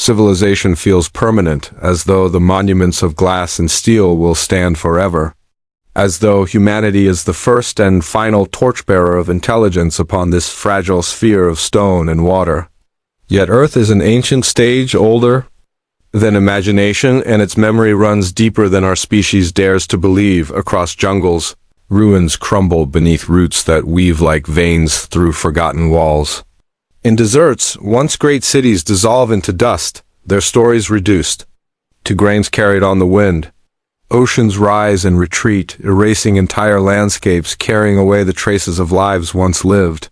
Civilization feels permanent, as though the monuments of glass and steel will stand forever, as though humanity is the first and final torchbearer of intelligence upon this fragile sphere of stone and water. Yet Earth is an ancient stage, older than imagination, and its memory runs deeper than our species dares to believe. Across jungles, ruins crumble beneath roots that weave like veins through forgotten walls. In deserts, once great cities dissolve into dust, their stories reduced to grains carried on the wind. Oceans rise and retreat, erasing entire landscapes, carrying away the traces of lives once lived.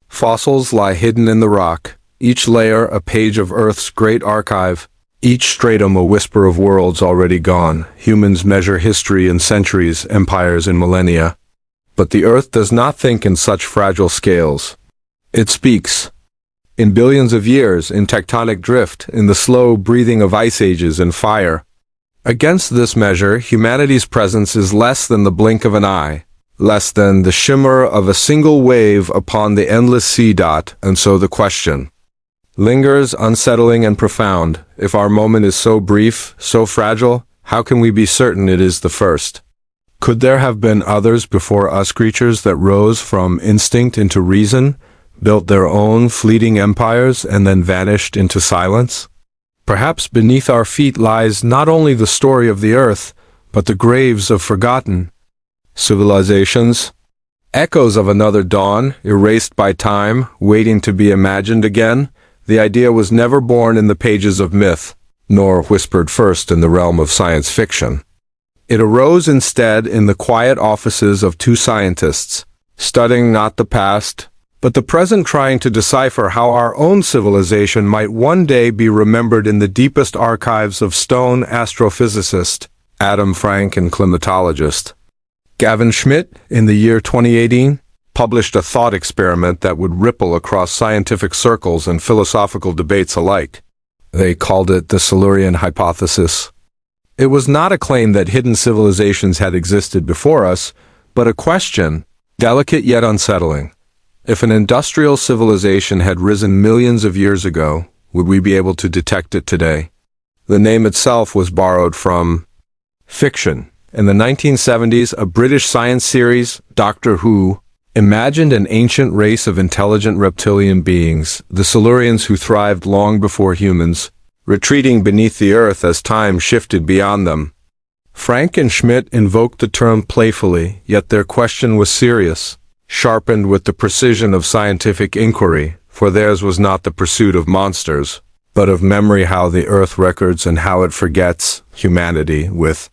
Fossils lie hidden in the rock, each layer a page of Earth's great archive, each stratum a whisper of worlds already gone. Humans measure history in centuries, empires in millennia. But the Earth does not think in such fragile scales. It speaks in billions of years, in tectonic drift, in the slow breathing of ice ages and fire. Against this measure, humanity's presence is less than the blink of an eye, less than the shimmer of a single wave upon the endless sea dot, and so the question lingers, unsettling and profound. If our moment is so brief, so fragile, how can we be certain it is the first? Could there have been others before us, creatures that rose from instinct into reason, built their own fleeting empires, and then vanished into silence? Perhaps beneath our feet lies not only the story of the Earth, but the graves of forgotten civilizations, echoes of another dawn, erased by time, waiting to be imagined again. The idea was never born in the pages of myth, nor whispered first in the realm of science fiction. It arose instead in the quiet offices of two scientists, studying not the past, but the present, trying to decipher how our own civilization might one day be remembered in the deepest archives of stone. Astrophysicist Adam Frank and climatologist Gavin Schmidt, in the year 2018, published a thought experiment that would ripple across scientific circles and philosophical debates alike. They called it the Silurian Hypothesis. It was not a claim that hidden civilizations had existed before us, but a question, delicate yet unsettling. If an industrial civilization had risen millions of years ago, would we be able to detect it today? The name itself was borrowed from fiction. In the 1970s, a British science series, Doctor Who, imagined an ancient race of intelligent reptilian beings, the Silurians, who thrived long before humans, retreating beneath the earth as time shifted beyond them. Frank and Schmidt invoked the term playfully, yet their question was serious, sharpened with the precision of scientific inquiry, for theirs was not the pursuit of monsters, but of memory, how the earth records and how it forgets humanity, with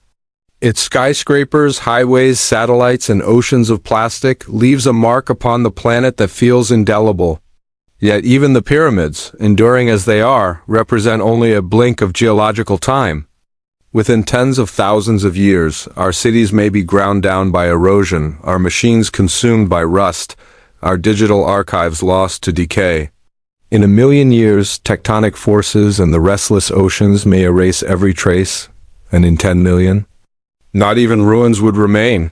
its skyscrapers, highways, satellites, and oceans of plastic, leaves a mark upon the planet that feels indelible. Yet even the pyramids, enduring as they are, represent only a blink of geological time. Within tens of thousands of years, our cities may be ground down by erosion, our machines consumed by rust, our digital archives lost to decay. In a million years, tectonic forces and the restless oceans may erase every trace, and in 10 million, not even ruins would remain.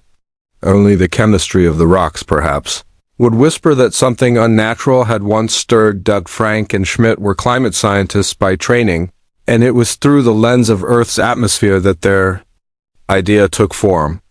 Only the chemistry of the rocks, perhaps, would whisper that something unnatural had once stirred. Doug Frank and Schmidt were climate scientists by training, and it was through the lens of Earth's atmosphere that their idea took form.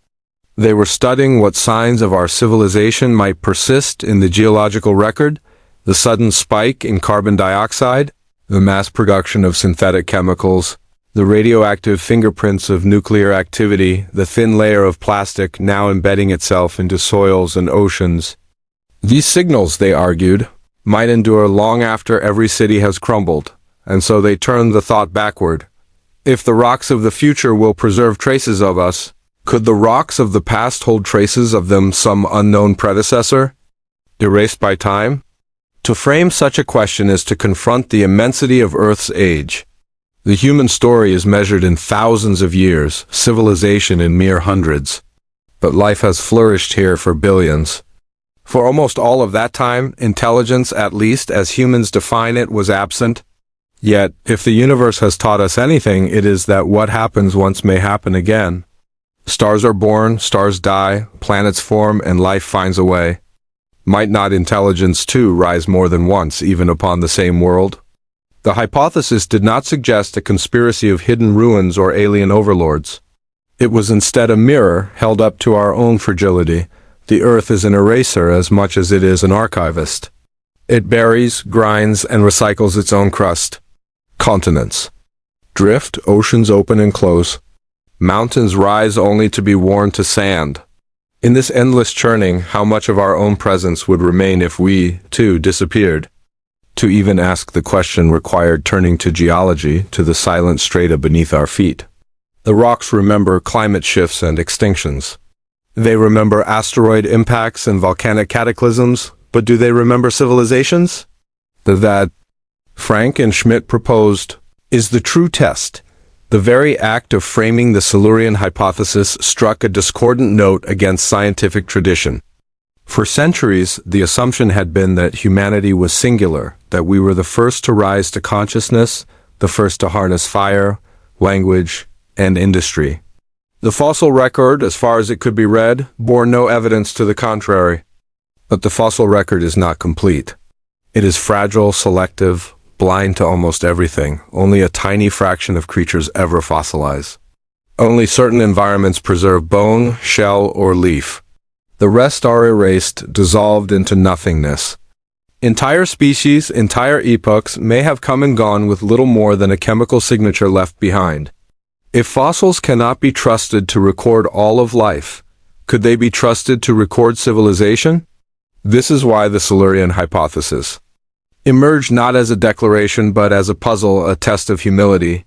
They were studying what signs of our civilization might persist in the geological record: the sudden spike in carbon dioxide, the mass production of synthetic chemicals, the radioactive fingerprints of nuclear activity, the thin layer of plastic now embedding itself into soils and oceans. These signals, they argued, might endure long after every city has crumbled, and so they turned the thought backward. If the rocks of the future will preserve traces of us, could the rocks of the past hold traces of them, some unknown predecessor, erased by time? To frame such a question is to confront the immensity of Earth's age. The human story is measured in thousands of years, civilization in mere hundreds. But life has flourished here for billions. For almost all of that time, intelligence, at least as humans define it, was absent. Yet, if the universe has taught us anything, it is that what happens once may happen again. Stars are born, stars die, planets form, and life finds a way. Might not intelligence too rise more than once, even upon the same world? The hypothesis did not suggest a conspiracy of hidden ruins or alien overlords. It was instead a mirror held up to our own fragility. The Earth is an eraser as much as it is an archivist. It buries, grinds, and recycles its own crust. Continents drift, oceans open and close. Mountains rise only to be worn to sand. In this endless churning, how much of our own presence would remain if we, too, disappeared? To even ask the question required turning to geology, to the silent strata beneath our feet. The rocks remember climate shifts and extinctions. They remember asteroid impacts and volcanic cataclysms, but do they remember civilizations? That Frank and Schmidt proposed is the true test. The very act of framing the Silurian hypothesis struck a discordant note against scientific tradition. For centuries, the assumption had been that humanity was singular, that we were the first to rise to consciousness, the first to harness fire, language, and industry. The fossil record, as far as it could be read, bore no evidence to the contrary. But the fossil record is not complete. It is fragile, selective, blind to almost everything. Only a tiny fraction of creatures ever fossilize. Only certain environments preserve bone, shell, or leaf. The rest are erased, dissolved into nothingness. Entire species, entire epochs may have come and gone with little more than a chemical signature left behind. If fossils cannot be trusted to record all of life, could they be trusted to record civilization? This is why the Silurian hypothesis emerged not as a declaration but as a puzzle, a test of humility.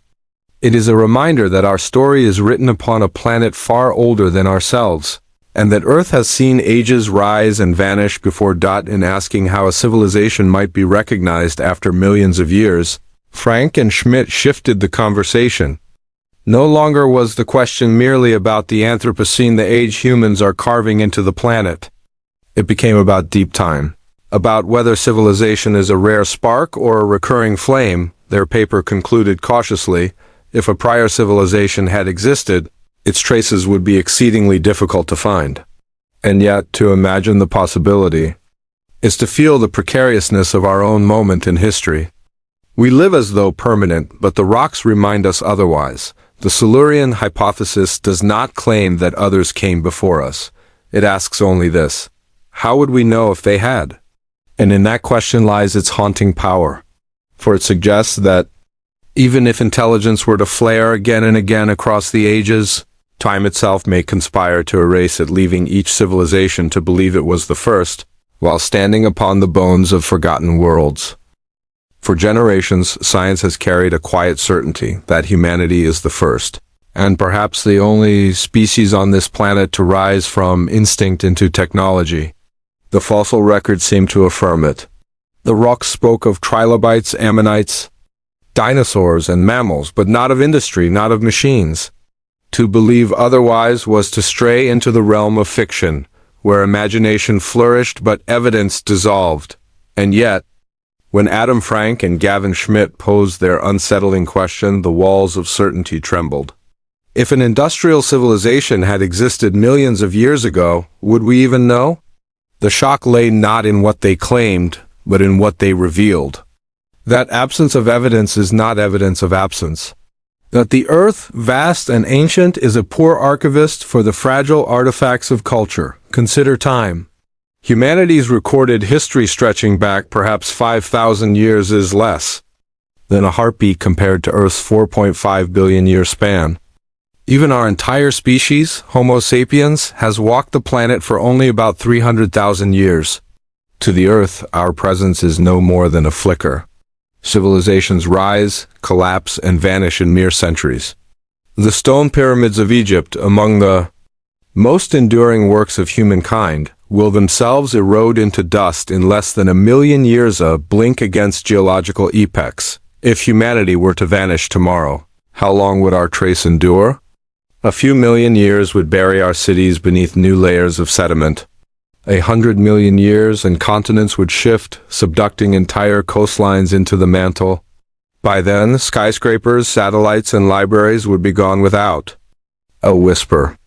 It is a reminder that our story is written upon a planet far older than ourselves, and that Earth has seen ages rise and vanish before. In asking how a civilization might be recognized after millions of years, Frank and Schmidt shifted the conversation. No longer was the question merely about the Anthropocene, the age humans are carving into the planet. It became about deep time, about whether civilization is a rare spark or a recurring flame. Their paper concluded cautiously, if a prior civilization had existed, its traces would be exceedingly difficult to find. And yet, to imagine the possibility is to feel the precariousness of our own moment in history. We live as though permanent, but the rocks remind us otherwise. The Silurian hypothesis does not claim that others came before us. It asks only this: how would we know if they had? And in that question lies its haunting power. For it suggests that, even if intelligence were to flare again and again across the ages, time itself may conspire to erase it, leaving each civilization to believe it was the first, while standing upon the bones of forgotten worlds. For generations, science has carried a quiet certainty that humanity is the first, and perhaps the only species on this planet to rise from instinct into technology. The fossil record seemed to affirm it. The rocks spoke of trilobites, ammonites, dinosaurs, and mammals, but not of industry, not of machines. To believe otherwise was to stray into the realm of fiction, where imagination flourished but evidence dissolved. And yet, when Adam Frank and Gavin Schmidt posed their unsettling question, the walls of certainty trembled. If an industrial civilization had existed millions of years ago, would we even know? The shock lay not in what they claimed, but in what they revealed. That absence of evidence is not evidence of absence. That the Earth, vast and ancient, is a poor archivist for the fragile artifacts of culture. Consider time. Humanity's recorded history stretching back perhaps 5,000 years is less than a heartbeat compared to Earth's 4.5 billion year span. Even our entire species, Homo sapiens, has walked the planet for only about 300,000 years. To the Earth, our presence is no more than a flicker. Civilizations rise, collapse, and vanish in mere centuries. The stone pyramids of Egypt, among the most enduring works of humankind, will themselves erode into dust in less than 1,000,000 years, a blink against geological epochs. If humanity were to vanish tomorrow, how long would our trace endure? A few million years would bury our cities beneath new layers of sediment. 100 million years and continents would shift, subducting entire coastlines into the mantle. By then, skyscrapers, satellites, and libraries would be gone without a whisper.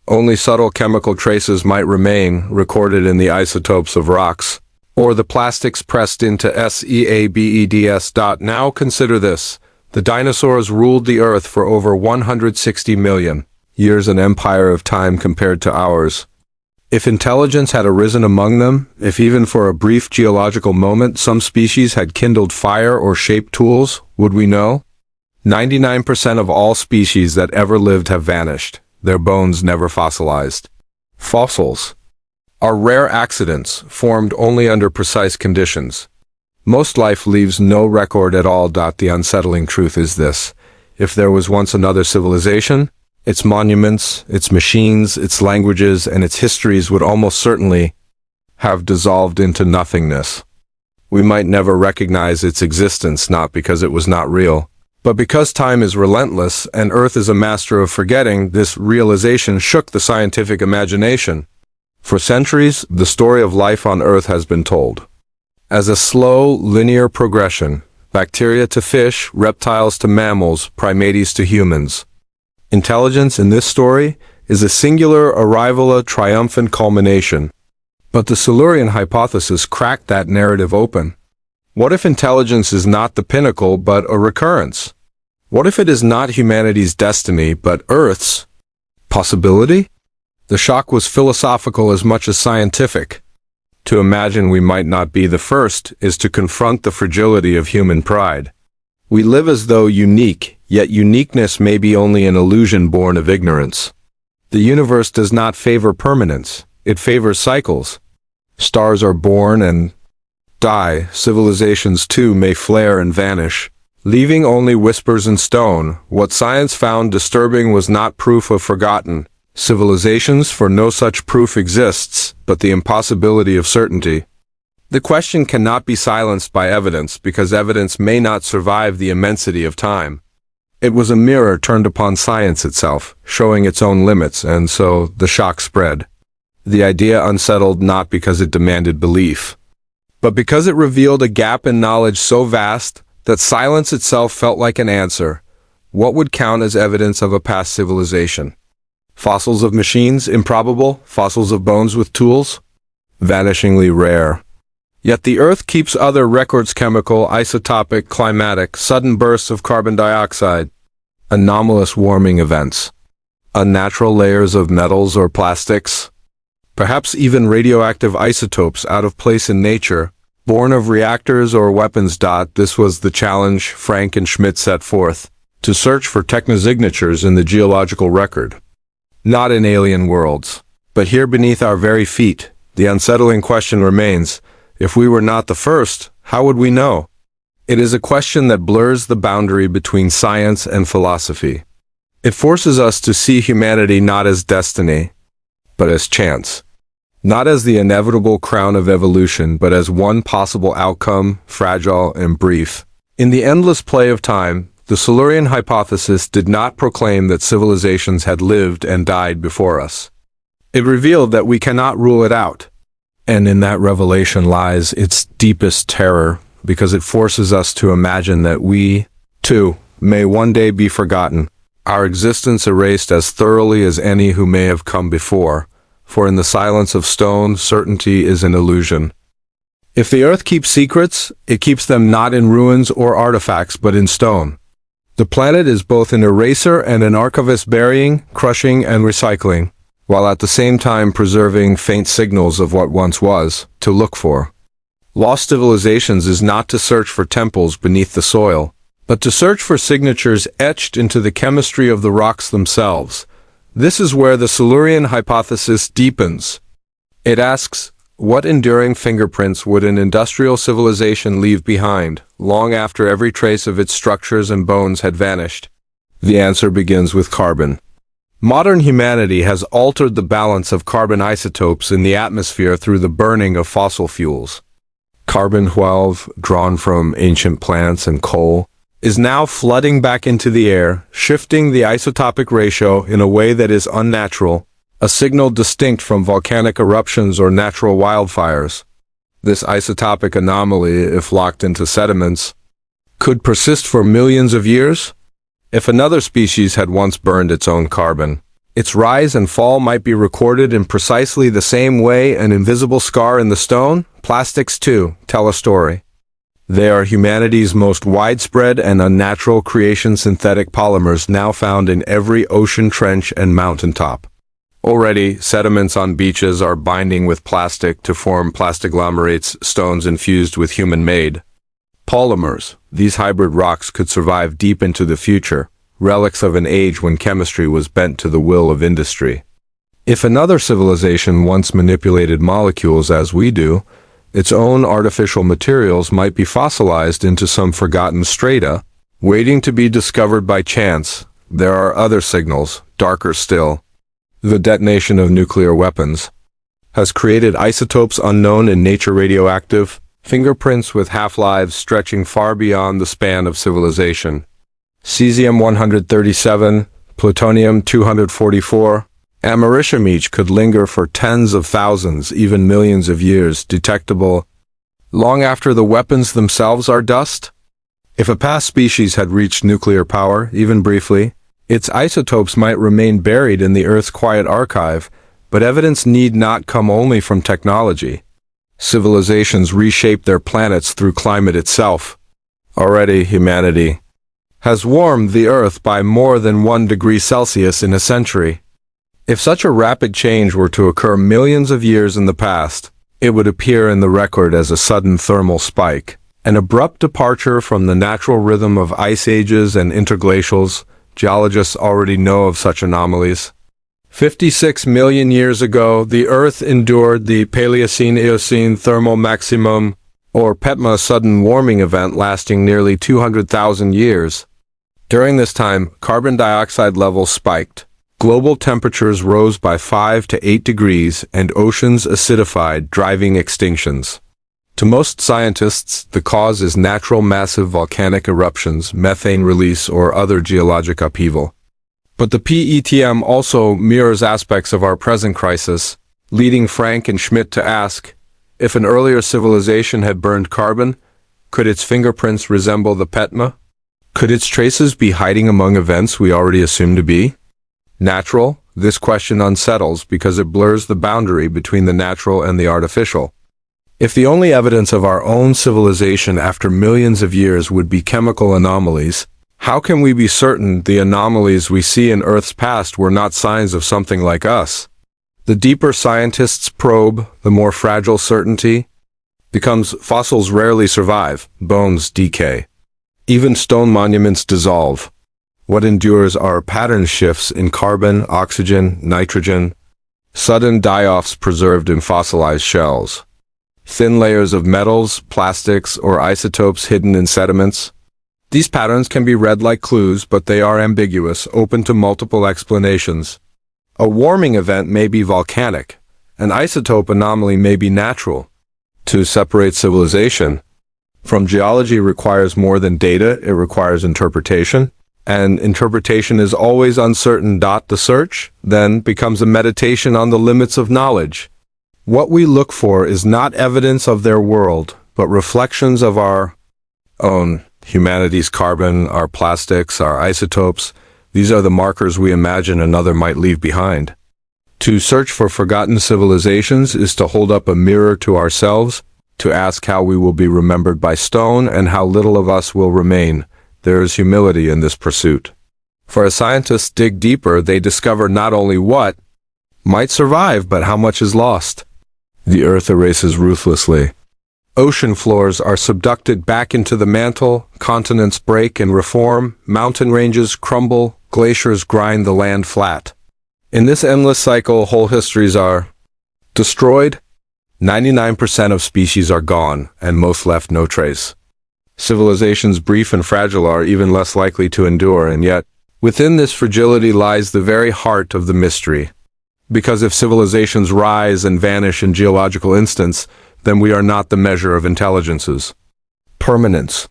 Only subtle chemical traces might remain, recorded in the isotopes of rocks. or the plastics pressed into SEABEDS. Now consider this. The dinosaurs ruled the Earth for over 160 million years, an empire of time compared to ours. If intelligence had arisen among them, if even for a brief geological moment some species had kindled fire or shaped tools, would we know? 99% of all species that ever lived have vanished, their bones never fossilized. Fossils are rare accidents formed only under precise conditions. Most life leaves no record at all. The unsettling truth is this: if there was once another civilization, its monuments, its machines, its languages, and its histories would almost certainly have dissolved into nothingness. We might never recognize its existence, not because it was not real, but because time is relentless and Earth is a master of forgetting. This realization shook the scientific imagination. For centuries, the story of life on Earth has been told as a slow, linear progression: bacteria to fish, reptiles to mammals, primates to humans. Intelligence in this story is a singular arrival, a triumphant culmination. But the Silurian hypothesis cracked that narrative open. What if intelligence is not the pinnacle but a recurrence? What if it is not humanity's destiny but Earth's possibility? The shock was philosophical as much as scientific. To imagine we might not be the first is to confront the fragility of human pride. We live as though unique, yet uniqueness may be only an illusion born of ignorance. The universe does not favor permanence, it favors cycles. Stars are born and die, civilizations too may flare and vanish, leaving only whispers in stone. What science found disturbing was not proof of forgotten civilizations, for no such proof exists, but the impossibility of certainty. The question cannot be silenced by evidence, because evidence may not survive the immensity of time. It was a mirror turned upon science itself, showing its own limits, and so the shock spread. The idea unsettled not because it demanded belief, but because it revealed a gap in knowledge so vast that silence itself felt like an answer. What would count as evidence of a past civilization? Fossils of machines, improbable. Fossils of bones with tools, vanishingly rare. Yet the Earth keeps other records: chemical, isotopic, climatic, sudden bursts of carbon dioxide, anomalous warming events, unnatural layers of metals or plastics, perhaps even radioactive isotopes out of place in nature, born of reactors or weapons. This was the challenge Frank and Schmidt set forth: to search for technosignatures in the geological record. Not in alien worlds, but here beneath our very feet. The unsettling question remains: if we were not the first, how would we know? It is a question that blurs the boundary between science and philosophy. It forces us to see humanity not as destiny, but as chance. Not as the inevitable crown of evolution, but as one possible outcome, fragile and brief. In the endless play of time, the Silurian hypothesis did not proclaim that civilizations had lived and died before us. It revealed that we cannot rule it out. And in that revelation lies its deepest terror, because it forces us to imagine that we, too, may one day be forgotten, our existence erased as thoroughly as any who may have come before, for in the silence of stone, certainty is an illusion. If the Earth keeps secrets, it keeps them not in ruins or artifacts, but in stone. The planet is both an eraser and an archivist, burying, crushing, and recycling, while at the same time preserving faint signals of what once was. To look for lost civilizations is not to search for temples beneath the soil, but to search for signatures etched into the chemistry of the rocks themselves. This is where the Silurian hypothesis deepens. It asks, what enduring fingerprints would an industrial civilization leave behind, long after every trace of its structures and bones had vanished? The answer begins with carbon. Modern humanity has altered the balance of carbon isotopes in the atmosphere through the burning of fossil fuels. Carbon-12, drawn from ancient plants and coal, is now flooding back into the air, shifting the isotopic ratio in a way that is unnatural, a signal distinct from volcanic eruptions or natural wildfires. This isotopic anomaly, if locked into sediments, could persist for millions of years. If another species had once burned its own carbon, Its rise and fall might be recorded in precisely the same way an invisible scar in the stone. Plastics, too, tell a story. They are humanity's most widespread and unnatural creation, synthetic polymers now found in every ocean trench and mountaintop. Already, sediments on beaches are binding with plastic to form plastiglomerates, stones infused with human-made polymers. These hybrid rocks could survive deep into the future, relics of an age when chemistry was bent to the will of industry. If another civilization once manipulated molecules as we do, its own artificial materials might be fossilized into some forgotten strata, waiting to be discovered by chance. There are other signals, darker still. The detonation of nuclear weapons has created isotopes unknown in nature, radioactive, fingerprints with half-lives stretching far beyond the span of civilization. Cesium-137, plutonium-244, americium each could linger for tens of thousands, even millions of years, detectable long after the weapons themselves are dust. If a past species had reached nuclear power, even briefly, its isotopes might remain buried in the Earth's quiet archive, but evidence need not come only from technology. Civilizations reshape their planets through climate itself. Already, humanity has warmed the Earth by more than 1 degree Celsius in a century. If such a rapid change were to occur millions of years in the past, it would appear in the record as a sudden thermal spike, an abrupt departure from the natural rhythm of ice ages and interglacials. Geologists already know of such anomalies. 56 million years ago, the Earth endured the Paleocene-Eocene thermal maximum, or PETMA, sudden warming event lasting nearly 200,000 years. During this time, carbon dioxide levels spiked. Global temperatures rose by 5 to 8 degrees and oceans acidified, driving extinctions. To most scientists, the cause is natural massive volcanic eruptions, methane release, or other geologic upheaval. But the PETM also mirrors aspects of our present crisis, leading Frank and Schmidt to ask, if an earlier civilization had burned carbon, could its fingerprints resemble the PETMA? Could its traces be hiding among events we already assume to be natural? This question unsettles because it blurs the boundary between the natural and the artificial. If the only evidence of our own civilization after millions of years would be chemical anomalies, how can we be certain the anomalies we see in Earth's past were not signs of something like us? The deeper scientists probe, the more fragile certainty becomes. Fossils rarely survive, bones decay. Even stone monuments dissolve. What endures are pattern shifts in carbon, oxygen, nitrogen, sudden die-offs preserved in fossilized shells, thin layers of metals, plastics, or isotopes hidden in sediments. These patterns can be read like clues, but they are ambiguous, open to multiple explanations. A warming event may be volcanic. An isotope anomaly may be natural. To separate civilization from geology requires more than data, it requires interpretation. And interpretation is always uncertain. The search, then, becomes a meditation on the limits of knowledge. What we look for is not evidence of their world, but reflections of our own. Humanity's carbon, our plastics, our isotopes, these are the markers we imagine another might leave behind. To search for forgotten civilizations is to hold up a mirror to ourselves, to ask how we will be remembered by stone and how little of us will remain. There is humility in this pursuit. For as scientists dig deeper, they discover not only what might survive, but how much is lost. The Earth erases ruthlessly. Ocean floors are subducted back into the mantle, continents break and reform, mountain ranges crumble, glaciers grind the land flat. In this endless cycle, whole histories are destroyed. 99% of species are gone, and most left no trace. Civilizations brief and fragile are even less likely to endure, and yet, within this fragility lies the very heart of the mystery. Because if civilizations rise and vanish in geological instants, then we are not the measure of intelligences. Permanence.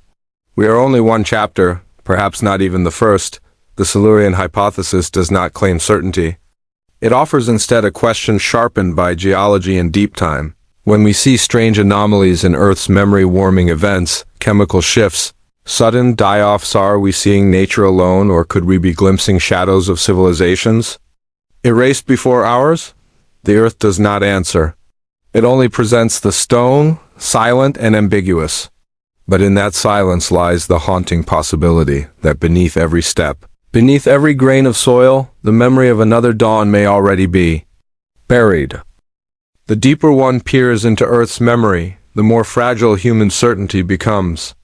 We are only one chapter, perhaps not even the first. The Silurian Hypothesis does not claim certainty. It offers instead a question sharpened by geology and deep time. When we see strange anomalies in Earth's memory-warming events, chemical shifts, sudden die-offs, are we seeing nature alone, or could we be glimpsing shadows of civilizations? Erased before ours? The earth does not answer. It only presents the stone, silent and ambiguous. But in that silence lies the haunting possibility that beneath every step, beneath every grain of soil, the memory of another dawn may already be buried. The deeper one peers into Earth's memory, the more fragile human certainty becomes.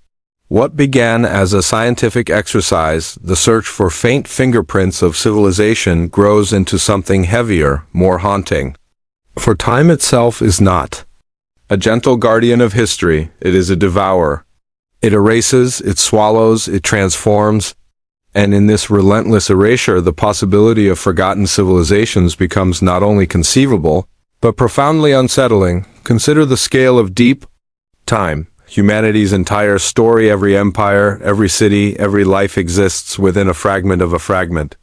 What began as a scientific exercise, the search for faint fingerprints of civilization, grows into something heavier, more haunting. For time itself is not a gentle guardian of history, it is a devourer. It erases, it swallows, it transforms, and in this relentless erasure the possibility of forgotten civilizations becomes not only conceivable, but profoundly unsettling. Consider the scale of deep time. Humanity's entire story, every empire, every city, every life exists within a fragment of a fragment.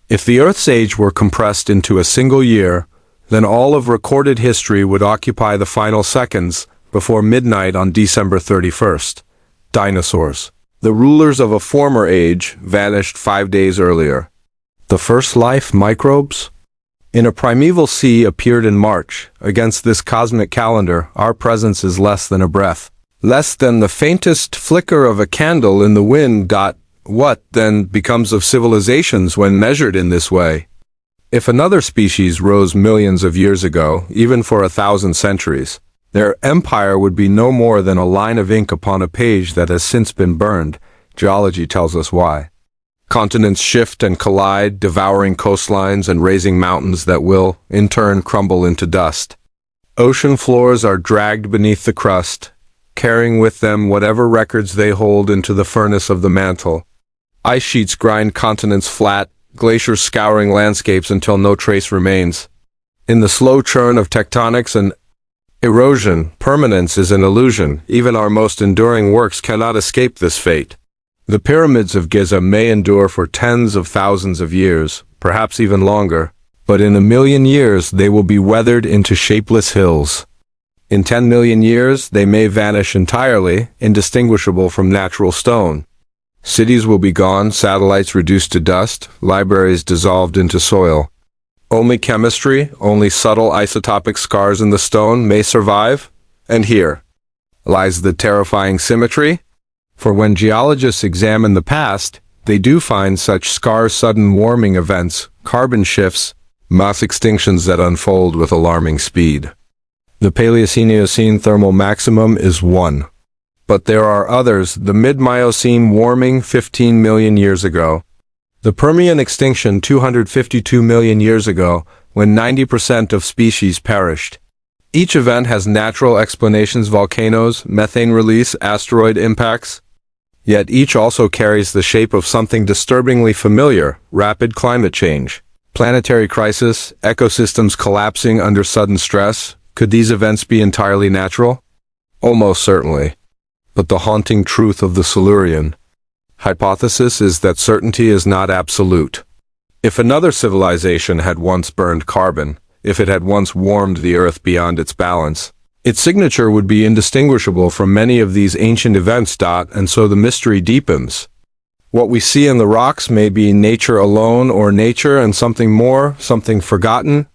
If the Earth's age were compressed into a single year, then all of recorded history would occupy the final seconds before midnight on December 31st. Dinosaurs. The rulers of a former age vanished 5 days earlier. The first life, microbes, in a primeval sea appeared in March. Against this cosmic calendar, our presence is less than a breath. Less than the faintest flicker of a candle in the wind. What, then, becomes of civilizations when measured in this way? If another species rose millions of years ago, even for 1,000 centuries, their empire would be no more than a line of ink upon a page that has since been burned. Geology tells us why. Continents shift and collide, devouring coastlines and raising mountains that will, in turn, crumble into dust. Ocean floors are dragged beneath the crust, carrying with them whatever records they hold into the furnace of the mantle. Ice sheets grind continents flat, glaciers scouring landscapes until no trace remains. In the slow churn of tectonics and erosion, permanence is an illusion. Even our most enduring works cannot escape this fate. The pyramids of Giza may endure for tens of thousands of years, perhaps even longer, but in 1,000,000 years they will be weathered into shapeless hills. In 10 million years they may vanish entirely, indistinguishable from natural stone. Cities will be gone, satellites reduced to dust, libraries dissolved into soil. Only chemistry, only subtle isotopic scars in the stone may survive, and here lies the terrifying symmetry. For when geologists examine the past, they do find such scars: sudden warming events, carbon shifts, mass extinctions that unfold with alarming speed. The Paleocene-Eocene thermal maximum is one. But there are others: the mid-Miocene warming 15 million years ago, the Permian extinction 252 million years ago, when 90% of species perished. Each event has natural explanations: volcanoes, methane release, asteroid impacts. Yet each also carries the shape of something disturbingly familiar: rapid climate change, planetary crisis, ecosystems collapsing under sudden stress. Could these events be entirely natural? Almost certainly. But the haunting truth of the Silurian hypothesis is that certainty is not absolute. If another civilization had once burned carbon, if it had once warmed the Earth beyond its balance, its signature would be indistinguishable from many of these ancient events. And so the mystery deepens. What we see in the rocks may be nature alone, or nature and something more, something forgotten.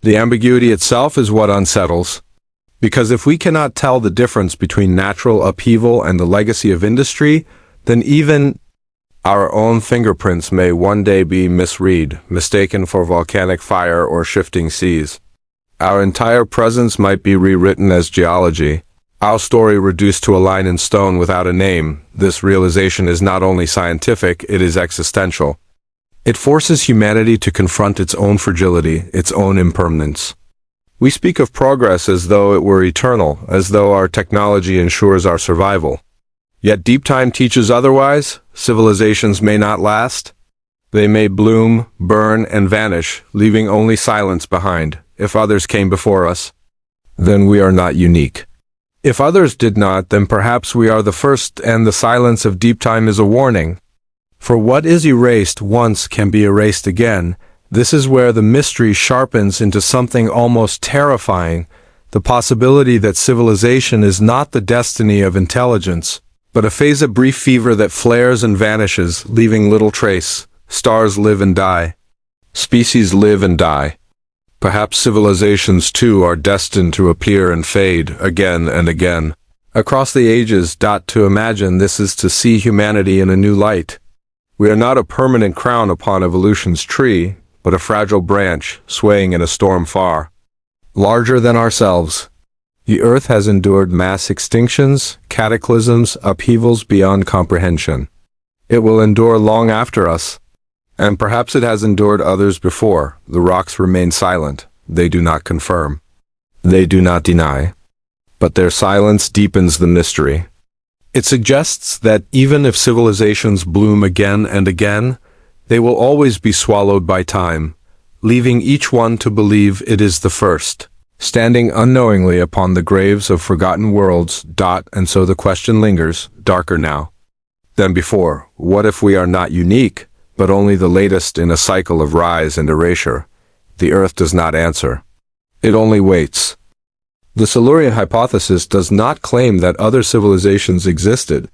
The ambiguity itself is what unsettles. Because if we cannot tell the difference between natural upheaval and the legacy of industry, then even our own fingerprints may one day be misread, mistaken for volcanic fire or shifting seas. Our entire presence might be rewritten as geology, our story reduced to a line in stone without a name. This realization is not only scientific, it is existential. It forces humanity to confront its own fragility, its own impermanence. We speak of progress as though it were eternal, as though our technology ensures our survival. Yet deep time teaches otherwise. Civilizations may not last. They may bloom, burn, and vanish, leaving only silence behind. If others came before us, then we are not unique. If others did not, then perhaps we are the first, and the silence of deep time is a warning. For what is erased once can be erased again. This is where the mystery sharpens into something almost terrifying: the possibility that civilization is not the destiny of intelligence, but a phase of brief fever that flares and vanishes, leaving little trace. Stars live and die. Species live and die. Perhaps civilizations too are destined to appear and fade again and again. Across the ages. To imagine this is to see humanity in a new light. We are not a permanent crown upon evolution's tree, but a fragile branch swaying in a storm far larger than ourselves. The earth has endured mass extinctions, cataclysms, upheavals beyond comprehension. It will endure long after us. And perhaps it has endured others before. The rocks remain silent. They do not confirm. They do not deny. But their silence deepens the mystery. It suggests that even if civilizations bloom again and again, they will always be swallowed by time, leaving each one to believe it is the first, standing unknowingly upon the graves of forgotten worlds. And so the question lingers, darker now than before. What if we are not unique, but only the latest in a cycle of rise and erasure? The Earth does not answer. It only waits. The Silurian hypothesis does not claim that other civilizations existed.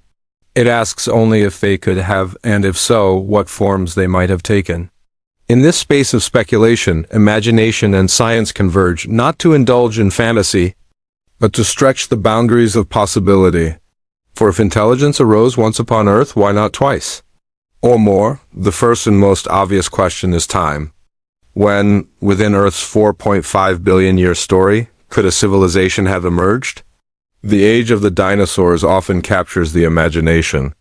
It asks only if they could have, and if so, what forms they might have taken. In this space of speculation, imagination and science converge, not to indulge in fantasy, but to stretch the boundaries of possibility. For if intelligence arose once upon Earth, why not twice? Or more? The first and most obvious question is time. When, within Earth's 4.5 billion year story, could a civilization have emerged? The age of the dinosaurs often captures the imagination.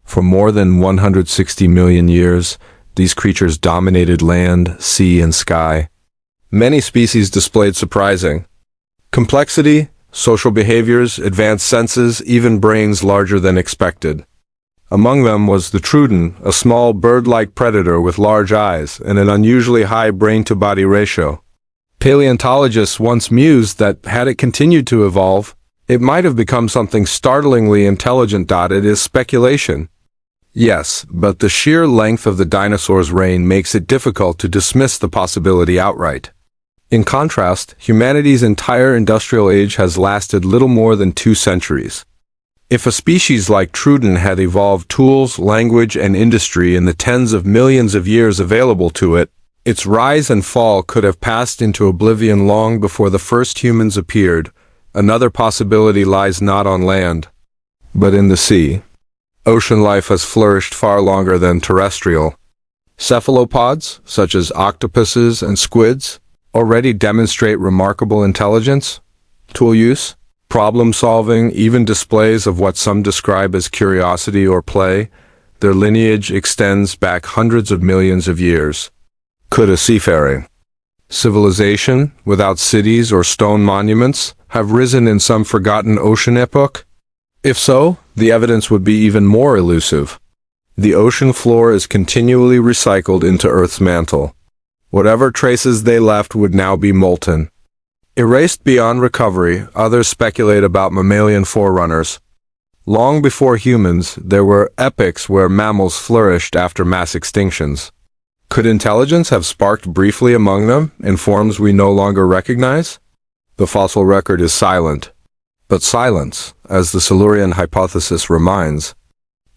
For more than 160 million years, these creatures dominated land, sea, and sky. Many species displayed surprising complexity, social behaviors, advanced senses, even brains larger than expected. Among them was the trudon, a small bird-like predator with large eyes and an unusually high brain-to-body ratio. Paleontologists once mused that, had it continued to evolve, it might have become something startlingly intelligent. It is speculation. Yes, but the sheer length of the dinosaur's reign makes it difficult to dismiss the possibility outright. In contrast, humanity's entire industrial age has lasted little more than 2 centuries. If a species like trudon had evolved tools, language, and industry in the tens of millions of years available to it, its rise and fall could have passed into oblivion long before the first humans appeared. Another possibility lies not on land, but in the sea. Ocean life has flourished far longer than terrestrial. Cephalopods, such as octopuses and squids, already demonstrate remarkable intelligence, tool use, problem-solving, even displays of what some describe as curiosity or play. Their lineage extends back hundreds of millions of years. Could a seafaring civilization, without cities or stone monuments, have risen in some forgotten ocean epoch? If so, the evidence would be even more elusive. The ocean floor is continually recycled into Earth's mantle. Whatever traces they left would now be molten, erased beyond recovery. Others speculate about mammalian forerunners. Long before humans, there were epochs where mammals flourished after mass extinctions. Could intelligence have sparked briefly among them, in forms we no longer recognize? The fossil record is silent. But silence, as the Silurian hypothesis reminds,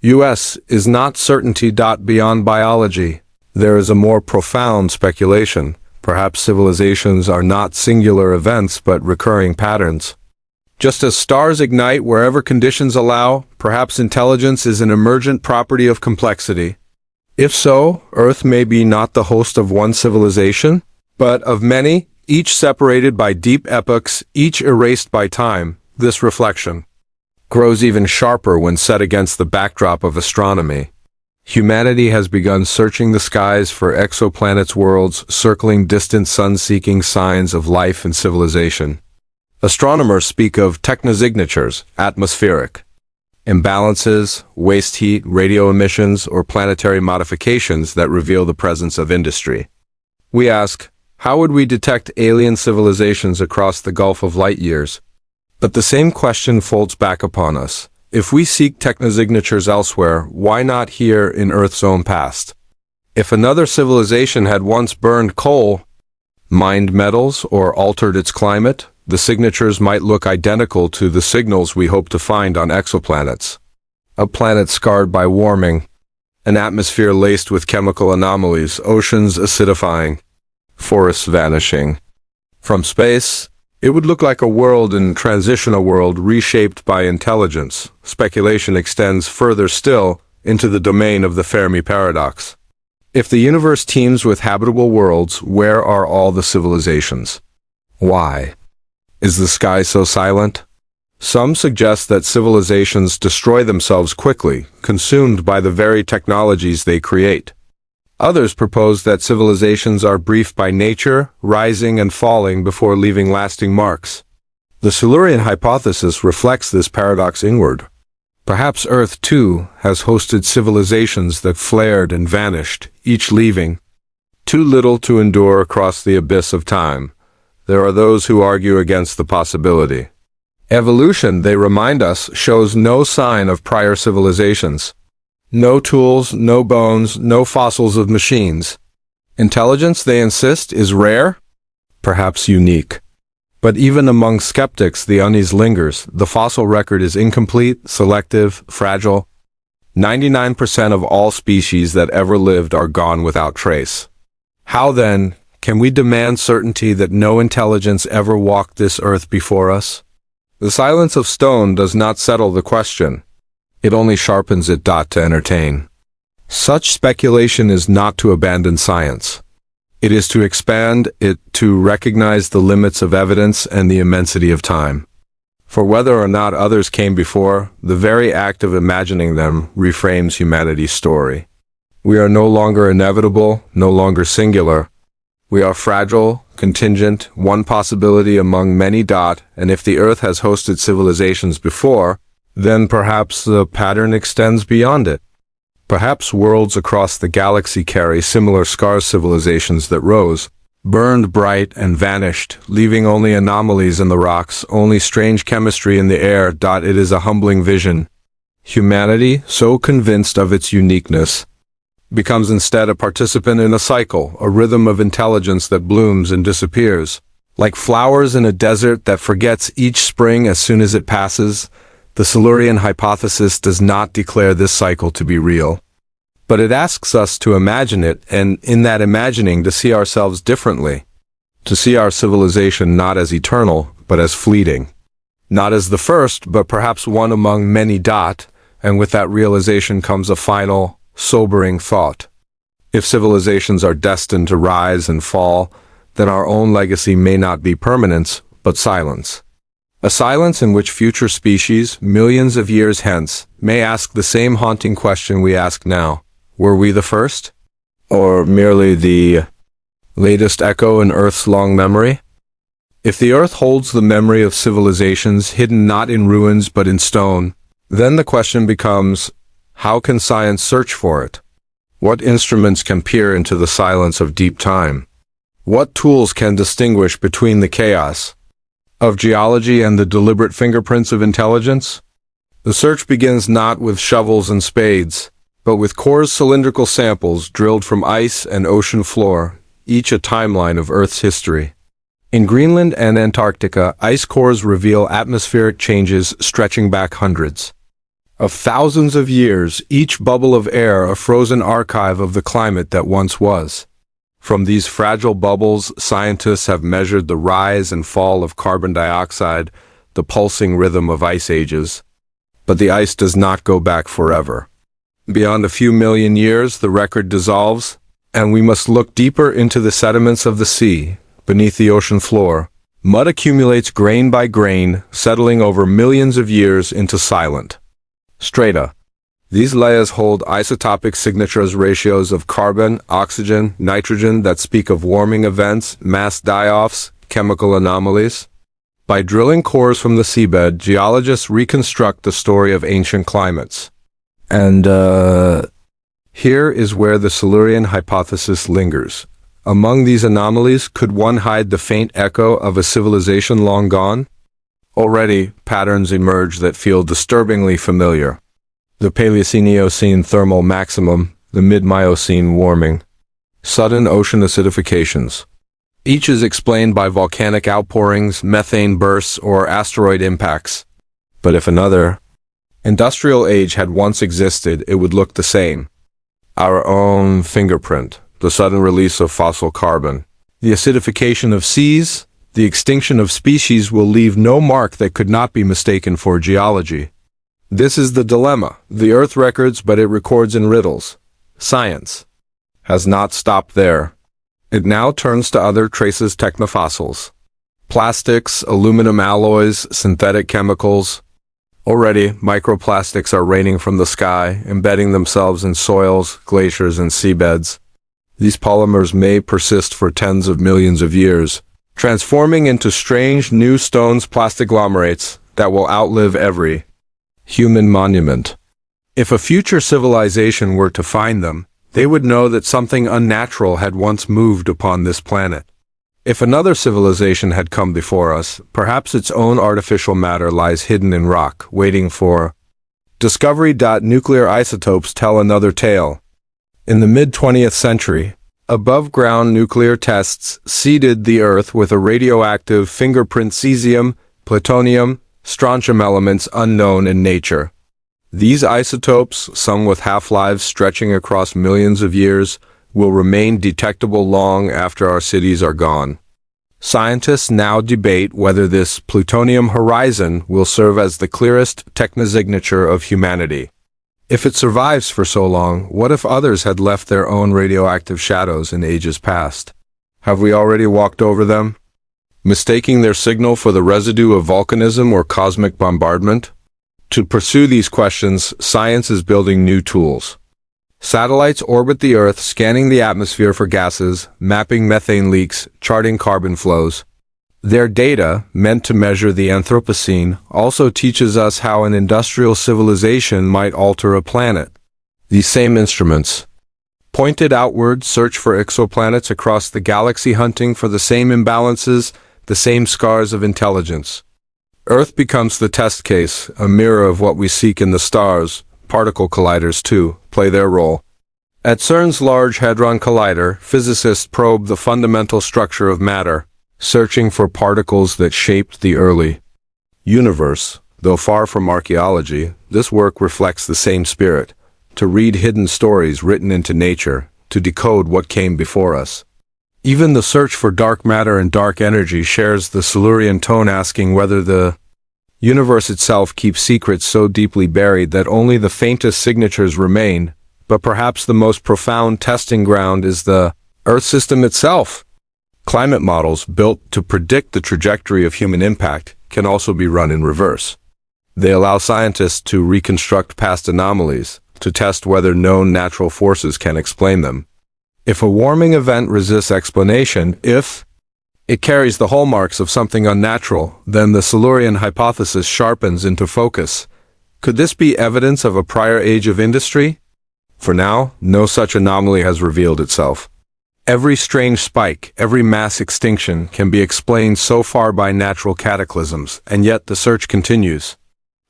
is not certainty. Beyond biology, there is a more profound speculation. Perhaps civilizations are not singular events but recurring patterns. Just as stars ignite wherever conditions allow, perhaps intelligence is an emergent property of complexity. If so, Earth may be not the host of one civilization, but of many, each separated by deep epochs, each erased by time. This reflection grows even sharper when set against the backdrop of astronomy. Humanity has begun searching the skies for exoplanets, worlds circling distant suns, seeking signs of life and civilization. Astronomers speak of technosignatures, atmospheric imbalances, waste heat, radio emissions, or planetary modifications that reveal the presence of industry. We ask, how would we detect alien civilizations across the gulf of light years? But the same question folds back upon us. If we seek technosignatures elsewhere, why not here in Earth's own past? If another civilization had once burned coal, mined metals, or altered its climate, the signatures might look identical to the signals we hope to find on exoplanets. A planet scarred by warming, An atmosphere laced with chemical anomalies, oceans acidifying, forests vanishing. From space, it would look like a world in transition, a world reshaped by intelligence. Speculation extends further still into the domain of the Fermi paradox. If the universe teems with habitable worlds, where are all the civilizations? Why? Is the sky so silent? Some suggest that civilizations destroy themselves quickly, consumed by the very technologies they create. Others propose that civilizations are brief by nature, rising and falling before leaving lasting marks. The Silurian hypothesis reflects this paradox inward. Perhaps Earth, too, has hosted civilizations that flared and vanished, each leaving too little to endure across the abyss of time. There are those who argue against the possibility. Evolution, they remind us, shows no sign of prior civilizations. No tools, no bones, no fossils of machines. Intelligence, they insist, is rare, perhaps unique. But even among skeptics, the unease lingers. The fossil record is incomplete, selective, fragile. 99% of all species that ever lived are gone without trace. How, then, can we demand certainty that no intelligence ever walked this earth before us? The silence of stone does not settle the question. It only sharpens it. To entertain. Such speculation is not to abandon science. It is to expand it, to recognize the limits of evidence and the immensity of time. For whether or not others came before, the very act of imagining them reframes humanity's story. We are no longer inevitable, no longer singular. We are fragile, contingent, one possibility among many. And if the Earth has hosted civilizations before, then perhaps the pattern extends beyond it. Perhaps worlds across the galaxy carry similar scars, civilizations that rose, burned bright and vanished, leaving only anomalies in the rocks, only strange chemistry in the air. It is a humbling vision. Humanity, so convinced of its uniqueness, becomes instead a participant in a cycle, a rhythm of intelligence that blooms and disappears. Like flowers in a desert that forgets each spring as soon as it passes, the Silurian hypothesis does not declare this cycle to be real. But it asks us to imagine it, and in that imagining to see ourselves differently. To see our civilization not as eternal, but as fleeting. Not as the first, but perhaps one among many. And with that realization comes a final, sobering thought. If civilizations are destined to rise and fall, then our own legacy may not be permanence, but silence. A silence in which future species, millions of years hence, may ask the same haunting question we ask now. Were we the first? Or merely the latest echo in Earth's long memory? If the Earth holds the memory of civilizations hidden not in ruins but in stone, then the question becomes, how can science search for it? What instruments can peer into the silence of deep time? What tools can distinguish between the chaos of geology and the deliberate fingerprints of intelligence? The search begins not with shovels and spades, but with cores, cylindrical samples drilled from ice and ocean floor, each a timeline of Earth's history. In Greenland and Antarctica, ice cores reveal atmospheric changes stretching back hundreds of thousands of years, each bubble of air a frozen archive of the climate that once was. From these fragile bubbles, scientists have measured the rise and fall of carbon dioxide, the pulsing rhythm of ice ages. But the ice does not go back forever. Beyond a few million years, the record dissolves, and we must look deeper into the sediments of the sea. Beneath the ocean floor, mud accumulates grain by grain, settling over millions of years into silent strata. These layers hold isotopic signatures, ratios of carbon, oxygen, nitrogen that speak of warming events, mass die-offs, chemical anomalies. By drilling cores from the seabed, geologists reconstruct the story of ancient climates. And here is where the Silurian hypothesis lingers. Among these anomalies, could one hide the faint echo of a civilization long gone? Already, patterns emerge that feel disturbingly familiar. The Paleocene-Eocene thermal maximum, the mid-Miocene warming, sudden ocean acidifications. Each is explained by volcanic outpourings, methane bursts, or asteroid impacts. But if another industrial age had once existed, it would look the same. Our own fingerprint, the sudden release of fossil carbon, the acidification of seas, the extinction of species will leave no mark that could not be mistaken for geology. This is the dilemma. The Earth records, but it records in riddles. Science has not stopped there. It now turns to other traces technofossils. Plastics, aluminum alloys, synthetic chemicals. Already, microplastics are raining from the sky, embedding themselves in soils, glaciers, and seabeds. These polymers may persist for tens of millions of years, transforming into strange new stones, plastiglomerates, that will outlive every human monument. If a future civilization were to find them, they would know that something unnatural had once moved upon this planet. If another civilization had come before us, perhaps its own artificial matter lies hidden in rock, waiting for discovery. Nuclear isotopes tell another tale. In the mid-20th century, above-ground nuclear tests seeded the Earth with a radioactive fingerprint cesium, plutonium, strontium elements unknown in nature. These isotopes, some with half-lives stretching across millions of years, will remain detectable long after our cities are gone. Scientists now debate whether this plutonium horizon will serve as the clearest technosignature of humanity. If it survives for so long, what if others had left their own radioactive shadows in ages past? Have we already walked over them, mistaking their signal for the residue of volcanism or cosmic bombardment? To pursue these questions, science is building new tools. Satellites orbit the Earth, scanning the atmosphere for gases, mapping methane leaks, charting carbon flows. Their data, meant to measure the Anthropocene, also teaches us how an industrial civilization might alter a planet. These same instruments, pointed outward, search for exoplanets across the galaxy, hunting for the same imbalances, the same scars of intelligence. Earth becomes the test case, a mirror of what we seek in the stars. Particle colliders, too, play their role. At CERN's Large Hadron Collider, physicists probe the fundamental structure of matter, searching for particles that shaped the early universe. Though far from archaeology, this work reflects the same spirit: to read hidden stories written into nature, to decode what came before us. Even the search for dark matter and dark energy shares the Silurian tone, asking whether the universe itself keeps secrets so deeply buried that only the faintest signatures remain. But perhaps the most profound testing ground is the Earth system itself. Climate models built to predict the trajectory of human impact can also be run in reverse. They allow scientists to reconstruct past anomalies, to test whether known natural forces can explain them. If a warming event resists explanation, if it carries the hallmarks of something unnatural, then the Silurian hypothesis sharpens into focus. Could this be evidence of a prior age of industry? For now, no such anomaly has revealed itself. Every strange spike, every mass extinction can be explained so far by natural cataclysms, and yet the search continues.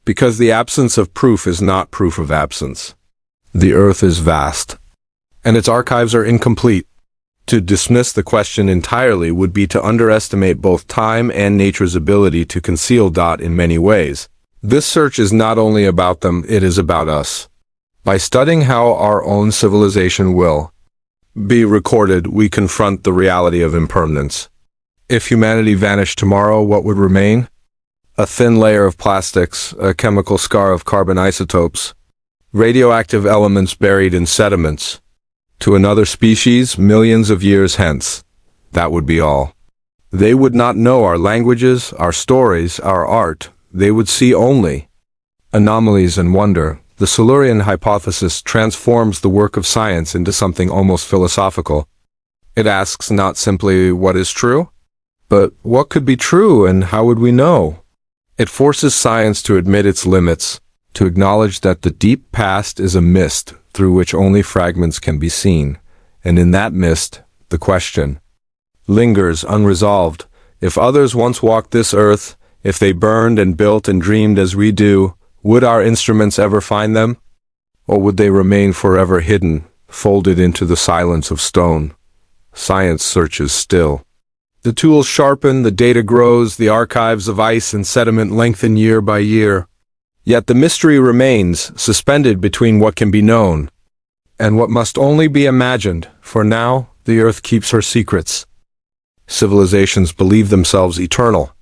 Because the absence of proof is not proof of absence. The Earth is vast, and its archives are incomplete. To dismiss the question entirely would be to underestimate both time and nature's ability to conceal. In many ways, this search is not only about them, it is about us. By studying how our own civilization will be recorded, we confront the reality of impermanence. If humanity vanished tomorrow, what would remain? A thin layer of plastics, a chemical scar of carbon isotopes, radioactive elements buried in sediments. To another species, millions of years hence, that would be all. They would not know our languages, our stories, our art. They would see only anomalies and wonder. The Silurian hypothesis transforms the work of science into something almost philosophical. It asks not simply what is true, but what could be true and how would we know? It forces science to admit its limits, to acknowledge that the deep past is a mist through which only fragments can be seen, and in that mist, the question lingers unresolved. If others once walked this earth, if they burned and built and dreamed as we do, would our instruments ever find them? Or would they remain forever hidden, folded into the silence of stone? Science searches still. The tools sharpen, the data grows, the archives of ice and sediment lengthen year by year. Yet the mystery remains, suspended between what can be known and what must only be imagined, for now the earth keeps her secrets. Civilizations believe themselves eternal.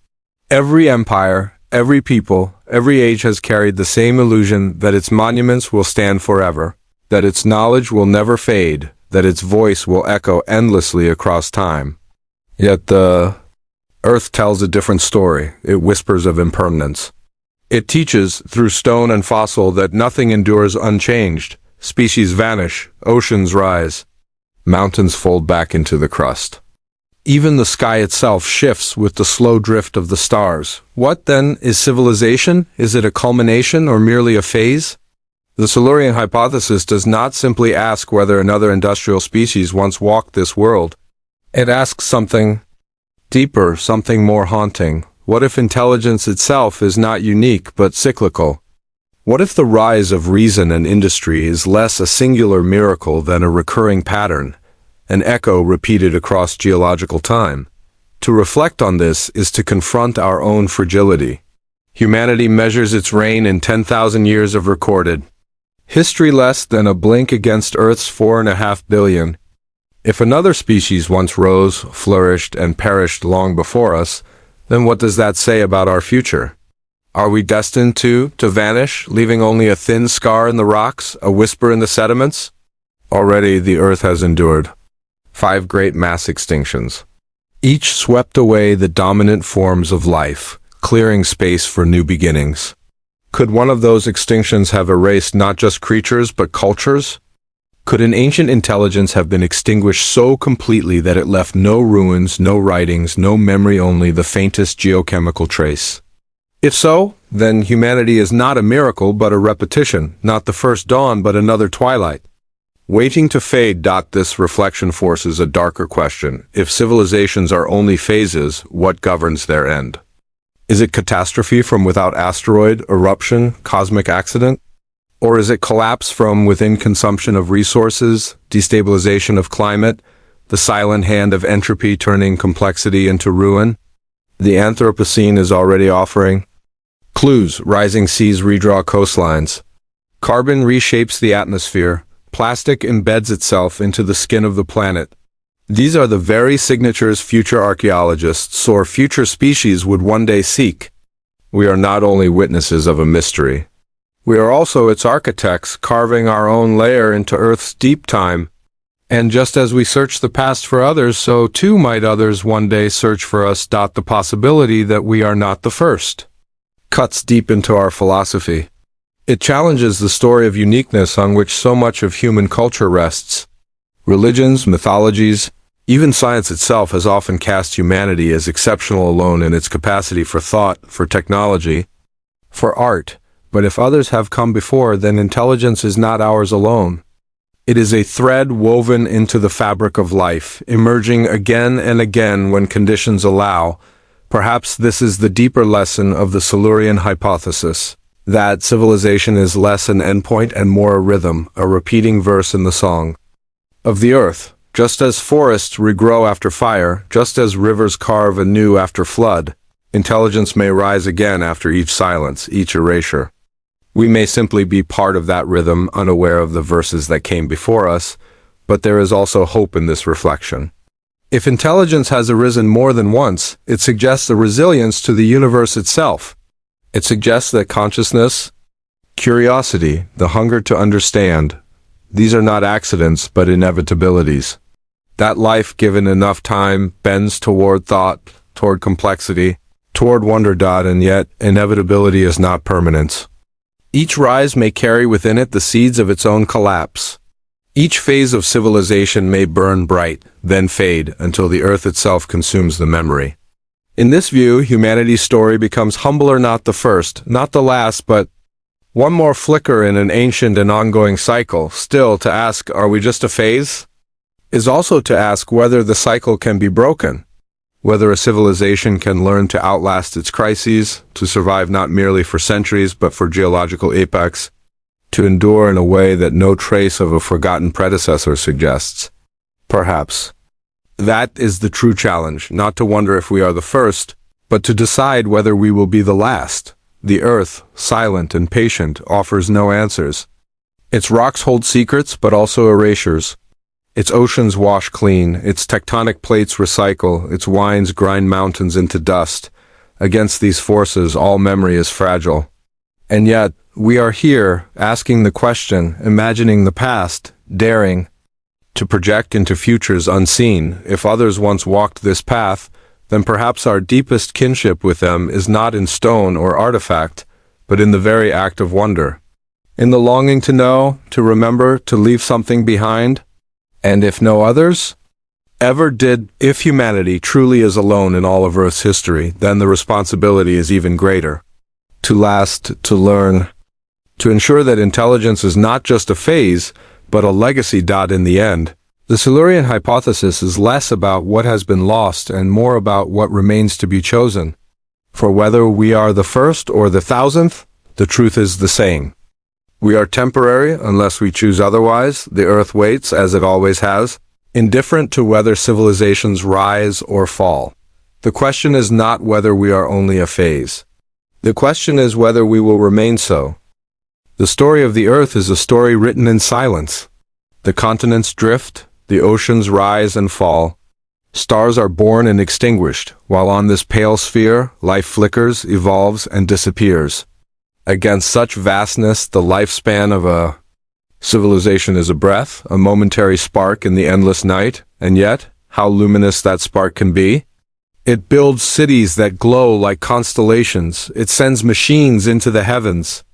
Every empire, every people, every age has carried the same illusion that its monuments will stand forever, that its knowledge will never fade, that its voice will echo endlessly across time. Yet the earth tells a different story. It whispers of impermanence. It teaches, through stone and fossil, that nothing endures unchanged. Species vanish, oceans rise, mountains fold back into the crust. Even the sky itself shifts with the slow drift of the stars. What, then, is civilization? Is it a culmination or merely a phase? The Silurian hypothesis does not simply ask whether another industrial species once walked this world. It asks something deeper, something more haunting. What if intelligence itself is not unique but cyclical? What if the rise of reason and industry is less a singular miracle than a recurring pattern, an echo repeated across geological time? To reflect on this is to confront our own fragility. Humanity measures its reign in 10,000 years of recorded history, less than a blink against Earth's 4.5 billion. If another species once rose, flourished, and perished long before us, then what does that say about our future? Are we destined to vanish, leaving only a thin scar in the rocks, a whisper in the sediments? Already the Earth has endured 5 great mass extinctions. Each swept away the dominant forms of life, clearing space for new beginnings. Could one of those extinctions have erased not just creatures but cultures? Could an ancient intelligence have been extinguished so completely that it left no ruins, no writings, no memory, only the faintest geochemical trace? If so, then humanity is not a miracle but a repetition, not the first dawn but another twilight, waiting to fade. This reflection forces a darker question. If civilizations are only phases, what governs their end? Is it catastrophe from without, asteroid, eruption, cosmic accident? Or is it collapse from within, consumption of resources, destabilization of climate, the silent hand of entropy turning complexity into ruin? The Anthropocene is already offering clues. Rising seas redraw coastlines. Carbon reshapes the atmosphere. Plastic embeds itself into the skin of the planet. These are the very signatures future archaeologists or future species would one day seek. We are not only witnesses of a mystery. We are also its architects, carving our own layer into Earth's deep time. And just as we search the past for others, so too might others one day search for us. The possibility that we are not the first cuts deep into our philosophy. It challenges the story of uniqueness on which so much of human culture rests. Religions, mythologies, even science itself has often cast humanity as exceptional alone in its capacity for thought, for technology, for art. But if others have come before, then intelligence is not ours alone. It is a thread woven into the fabric of life, emerging again and again when conditions allow. Perhaps this is the deeper lesson of the Silurian hypothesis, that civilization is less an endpoint and more a rhythm, a repeating verse in the song of the earth. Just as forests regrow after fire, just as rivers carve anew after flood, intelligence may rise again after each silence, each erasure. We may simply be part of that rhythm, unaware of the verses that came before us, but there is also hope in this reflection. If intelligence has arisen more than once, it suggests a resilience to the universe itself. It suggests that consciousness, curiosity, the hunger to understand, these are not accidents but inevitabilities. That life, given enough time, bends toward thought, toward complexity, toward wonder. And yet, inevitability is not permanence. Each rise may carry within it the seeds of its own collapse. Each phase of civilization may burn bright, then fade, until the earth itself consumes the memory. In this view, humanity's story becomes humbler, not the first, not the last, but one more flicker in an ancient and ongoing cycle. Still, to ask, are we just a phase? Is also to ask whether the cycle can be broken, whether a civilization can learn to outlast its crises, to survive not merely for centuries but for geological epochs, to endure in a way that no trace of a forgotten predecessor suggests. Perhaps. That is the true challenge, not to wonder if we are the first, but to decide whether we will be the last. The earth, silent and patient, offers no answers. Its rocks hold secrets, but also erasures. Its oceans wash clean, its tectonic plates recycle, its winds grind mountains into dust. Against these forces, all memory is fragile. And yet, we are here, asking the question, imagining the past, daring to project into futures unseen. If others once walked this path, then perhaps our deepest kinship with them is not in stone or artifact, but in the very act of wonder. In the longing to know, to remember, to leave something behind. And if no others ever did, if humanity truly is alone in all of Earth's history, then the responsibility is even greater. To last, to learn, to ensure that intelligence is not just a phase, but a legacy. In the end, the Silurian hypothesis is less about what has been lost and more about what remains to be chosen. For whether we are the first or the thousandth, the truth is the same. We are temporary unless we choose otherwise. The Earth waits, as it always has, indifferent to whether civilizations rise or fall. The question is not whether we are only a phase. The question is whether we will remain so. The story of the Earth is a story written in silence. The continents drift, the oceans rise and fall. Stars are born and extinguished, while on this pale sphere, life flickers, evolves, and disappears. Against such vastness, the lifespan of a civilization is a breath, a momentary spark in the endless night, and yet, how luminous that spark can be. It builds cities that glow like constellations. It sends machines into the heavens.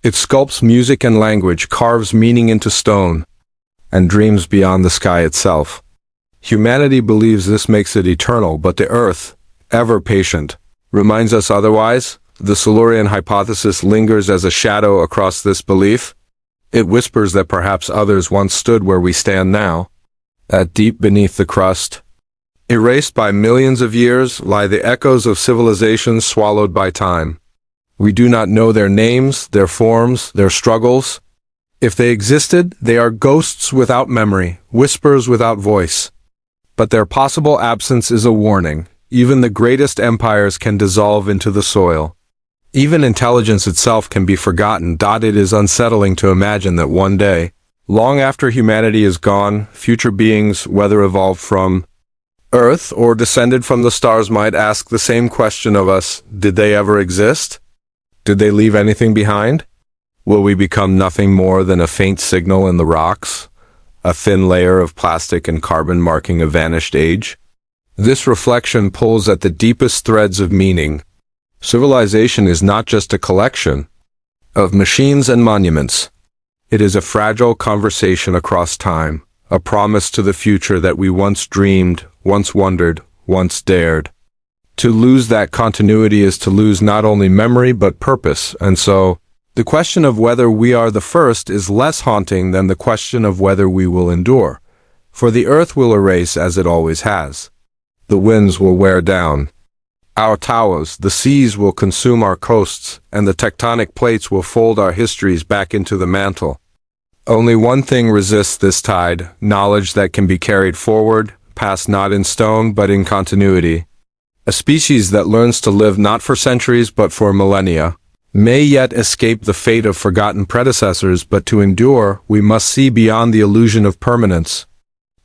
It sculpts music and language, carves meaning into stone, and dreams beyond the sky itself. Humanity believes this makes it eternal, but the Earth, ever patient, reminds us otherwise. The Silurian hypothesis lingers as a shadow across this belief. It whispers that perhaps others once stood where we stand now, that deep beneath the crust, erased by millions of years, lie the echoes of civilizations swallowed by time. We do not know their names, their forms, their struggles. If they existed, they are ghosts without memory, whispers without voice. But their possible absence is a warning. Even the greatest empires can dissolve into the soil. Even intelligence itself can be forgotten. It is unsettling to imagine that one day, long after humanity is gone, future beings, whether evolved from Earth or descended from the stars, might ask the same question of us. Did they ever exist? Did they leave anything behind? Will we become nothing more than a faint signal in the rocks, a thin layer of plastic and carbon marking a vanished age? This reflection pulls at the deepest threads of meaning. Civilization is not just a collection of machines and monuments. It is a fragile conversation across time, a promise to the future that we once dreamed, once wondered, once dared. To lose that continuity is to lose not only memory but purpose, and so, the question of whether we are the first is less haunting than the question of whether we will endure. For the Earth will erase as it always has. The winds will wear down our towers, the seas will consume our coasts, and the tectonic plates will fold our histories back into the mantle. Only one thing resists this tide, knowledge that can be carried forward, passed not in stone but in continuity. A species that learns to live not for centuries but for millennia may yet escape the fate of forgotten predecessors, but to endure, we must see beyond the illusion of permanence.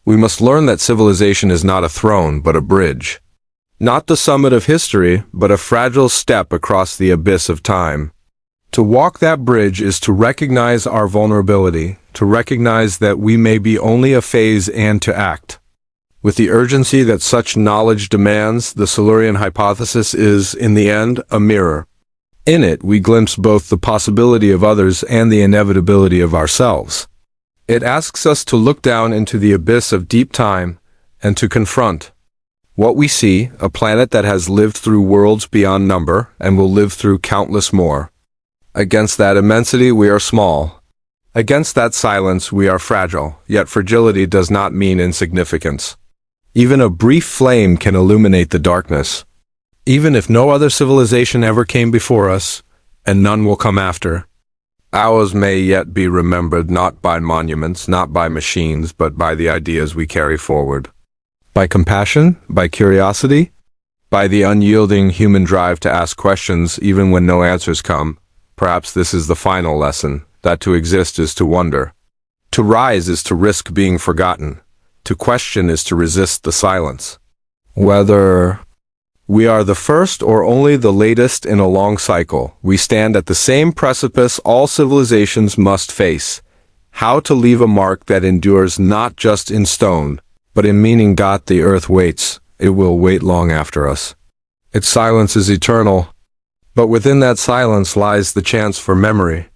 We must learn that civilization is not a throne but a bridge. Not the summit of history, but a fragile step across the abyss of time. To walk that bridge is to recognize our vulnerability, to recognize that we may be only a phase, and to act with the urgency that such knowledge demands. The Silurian hypothesis is, in the end, a mirror. In it, we glimpse both the possibility of others and the inevitability of ourselves. It asks us to look down into the abyss of deep time and to confront what we see, a planet that has lived through worlds beyond number and will live through countless more. Against that immensity, we are small. Against that silence, we are fragile, yet fragility does not mean insignificance. Even a brief flame can illuminate the darkness. Even if no other civilization ever came before us, and none will come after, ours may yet be remembered not by monuments, not by machines, but by the ideas we carry forward. By compassion, by curiosity, by the unyielding human drive to ask questions even when no answers come. Perhaps this is the final lesson. that to exist is to wonder. To rise is to risk being forgotten. To question is to resist the silence. Whether we are the first or only the latest in a long cycle, we stand at the same precipice all civilizations must face. How to leave a mark that endures not just in stone, but in meaning. The earth waits, it will wait long after us. Its silence is eternal, but within that silence lies the chance for memory.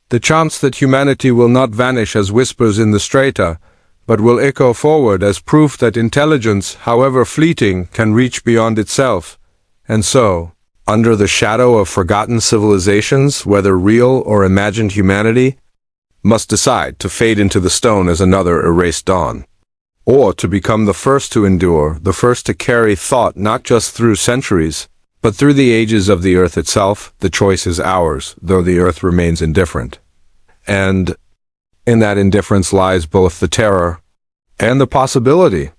The chance that humanity will not vanish as whispers in the strata, but will echo forward as proof that intelligence, however fleeting, can reach beyond itself. And so, under the shadow of forgotten civilizations, whether real or imagined, humanity must decide to fade into the stone as another erased dawn, or to become the first to endure, the first to carry thought not just through centuries, but through the ages of the earth itself. The choice is ours, though the earth remains indifferent. And in that indifference lies both the terror and the possibility.